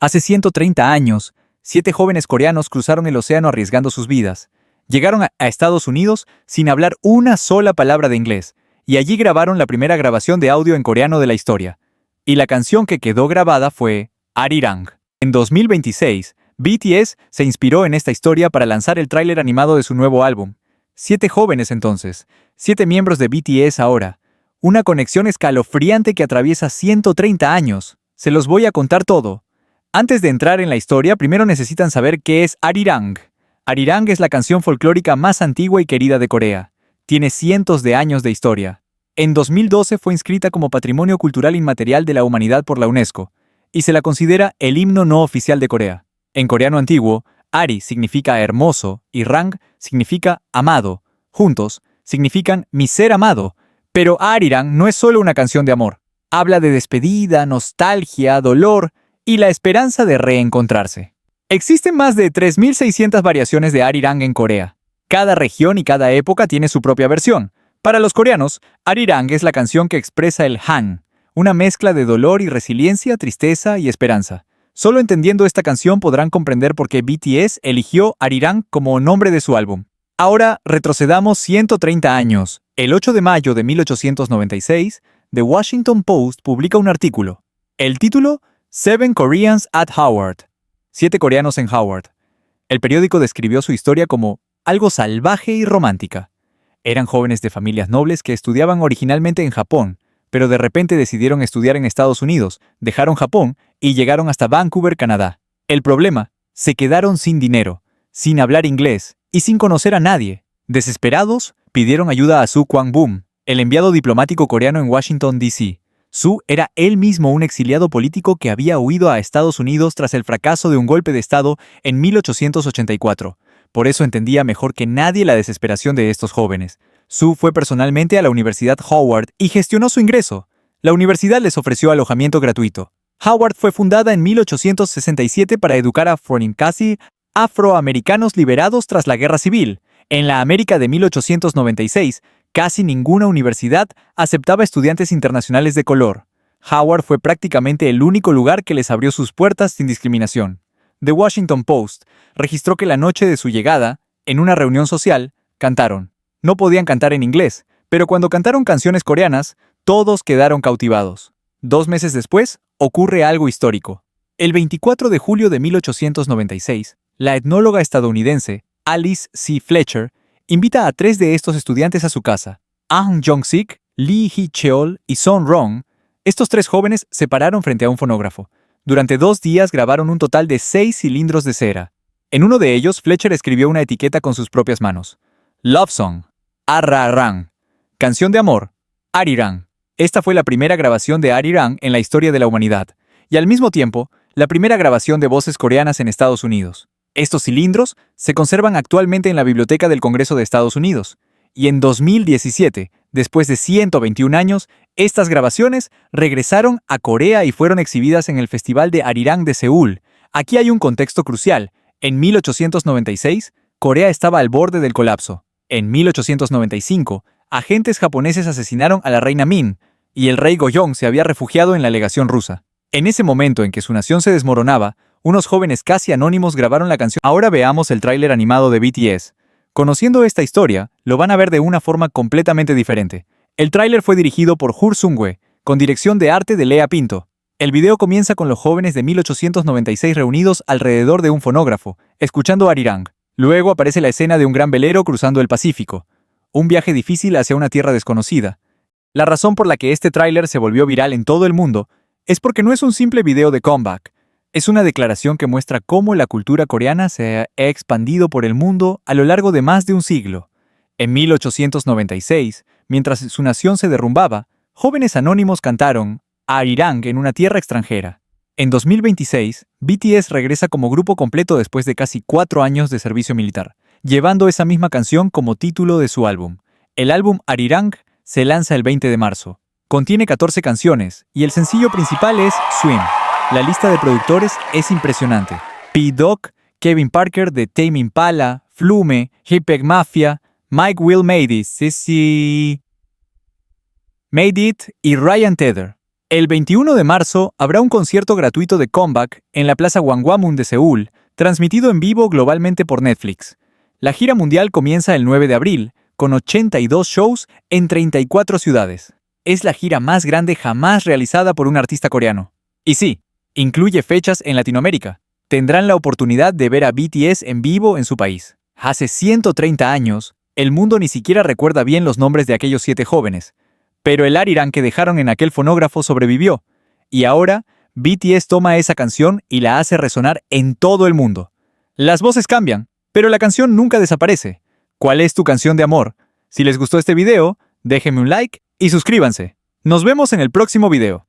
Hace 130 años, 7 jóvenes coreanos cruzaron el océano arriesgando sus vidas. Llegaron a Estados Unidos sin hablar una sola palabra de inglés, y allí grabaron la primera grabación de audio en coreano de la historia. Y la canción que quedó grabada fue Arirang. En 2026, BTS se inspiró en esta historia para lanzar el tráiler animado de su nuevo álbum. 7 jóvenes entonces, 7 miembros de BTS ahora. Una conexión escalofriante que atraviesa 130 años. Se los voy a contar todo. Antes de entrar en la historia, primero necesitan saber qué es Arirang. Arirang es la canción folclórica más antigua y querida de Corea. Tiene cientos de años de historia. En 2012 fue inscrita como Patrimonio Cultural Inmaterial de la Humanidad por la UNESCO, y se la considera el himno no oficial de Corea. En coreano antiguo, Ari significa hermoso y Rang significa amado. Juntos, significan mi ser amado. Pero Arirang no es solo una canción de amor. Habla de despedida, nostalgia, dolor y la esperanza de reencontrarse. Existen más de 3.600 variaciones de Arirang en Corea. Cada región y cada época tiene su propia versión. Para los coreanos, Arirang es la canción que expresa el Han, una mezcla de dolor y resiliencia, tristeza y esperanza. Solo entendiendo esta canción podrán comprender por qué BTS eligió Arirang como nombre de su álbum. Ahora retrocedamos 130 años. El 8 de mayo de 1896, The Washington Post publica un artículo. El título, Seven Koreans at Howard. 7 coreanos en Howard. El periódico describió su historia como algo salvaje y romántica. Eran jóvenes de familias nobles que estudiaban originalmente en Japón, pero de repente decidieron estudiar en Estados Unidos, dejaron Japón y llegaron hasta Vancouver, Canadá. El problema, se quedaron sin dinero, sin hablar inglés y sin conocer a nadie. Desesperados, pidieron ayuda a Su Kwang-bum, el enviado diplomático coreano en Washington, D.C. Su era él mismo un exiliado político que había huido a Estados Unidos tras el fracaso de un golpe de Estado en 1884. Por eso entendía mejor que nadie la desesperación de estos jóvenes. Su fue personalmente a la Universidad Howard y gestionó su ingreso. La universidad les ofreció alojamiento gratuito. Howard fue fundada en 1867 para educar a casi afroamericanos liberados tras la Guerra Civil. En la América de 1896, casi ninguna universidad aceptaba estudiantes internacionales de color. Howard fue prácticamente el único lugar que les abrió sus puertas sin discriminación. The Washington Post registró que la noche de su llegada, en una reunión social, cantaron. No podían cantar en inglés, pero cuando cantaron canciones coreanas, todos quedaron cautivados. 2 meses después, ocurre algo histórico. El 24 de julio de 1896, la etnóloga estadounidense Alice C. Fletcher invita a 3 de estos estudiantes a su casa. Ahn Jong-sik, Lee Hee-cheol y Son Rong. Estos 3 jóvenes se pararon frente a un fonógrafo. Durante 2 días grabaron un total de 6 cilindros de cera. En uno de ellos, Fletcher escribió una etiqueta con sus propias manos. Love Song, Arrarang. Canción de amor, Arirang. Esta fue la primera grabación de Arirang en la historia de la humanidad, y al mismo tiempo, la primera grabación de voces coreanas en Estados Unidos. Estos cilindros se conservan actualmente en la Biblioteca del Congreso de Estados Unidos, y en 2017, después de 121 años, estas grabaciones regresaron a Corea y fueron exhibidas en el Festival de Arirang de Seúl. Aquí hay un contexto crucial. En 1896, Corea estaba al borde del colapso. En 1895, agentes japoneses asesinaron a la reina Min, y el rey Gojong se había refugiado en la legación rusa. En ese momento en que su nación se desmoronaba, unos jóvenes casi anónimos grabaron la canción. Ahora veamos el tráiler animado de BTS. Conociendo esta historia, lo van a ver de una forma completamente diferente. El tráiler fue dirigido por Jur Sung-hwe, con dirección de arte de Lea Pinto. El video comienza con los jóvenes de 1896 reunidos alrededor de un fonógrafo, escuchando Arirang. Luego aparece la escena de un gran velero cruzando el Pacífico. Un viaje difícil hacia una tierra desconocida. La razón por la que este tráiler se volvió viral en todo el mundo es porque no es un simple video de comeback. Es una declaración que muestra cómo la cultura coreana se ha expandido por el mundo a lo largo de más de un siglo. En 1896, mientras su nación se derrumbaba, jóvenes anónimos cantaron Arirang en una tierra extranjera. En 2026, BTS regresa como grupo completo después de casi 4 años de servicio militar, llevando esa misma canción como título de su álbum. El álbum Arirang se lanza el 20 de marzo. Contiene 14 canciones y el sencillo principal es Swim. La lista de productores es impresionante. P-Doc, Kevin Parker de Tame Impala, Flume, Hip-Hop Mafia, Mike Will Made It, Sissy Made It y Ryan Tedder. El 21 de marzo habrá un concierto gratuito de Comeback en la Plaza Gangwamun de Seúl, transmitido en vivo globalmente por Netflix. La gira mundial comienza el 9 de abril, con 82 shows en 34 ciudades. Es la gira más grande jamás realizada por un artista coreano. Y sí, incluye fechas en Latinoamérica. Tendrán la oportunidad de ver a BTS en vivo en su país. Hace 130 años, el mundo ni siquiera recuerda bien los nombres de aquellos 7 jóvenes. Pero el Arirang que dejaron en aquel fonógrafo sobrevivió. Y ahora, BTS toma esa canción y la hace resonar en todo el mundo. Las voces cambian, pero la canción nunca desaparece. ¿Cuál es tu canción de amor? Si les gustó este video, déjenme un like y suscríbanse. Nos vemos en el próximo video.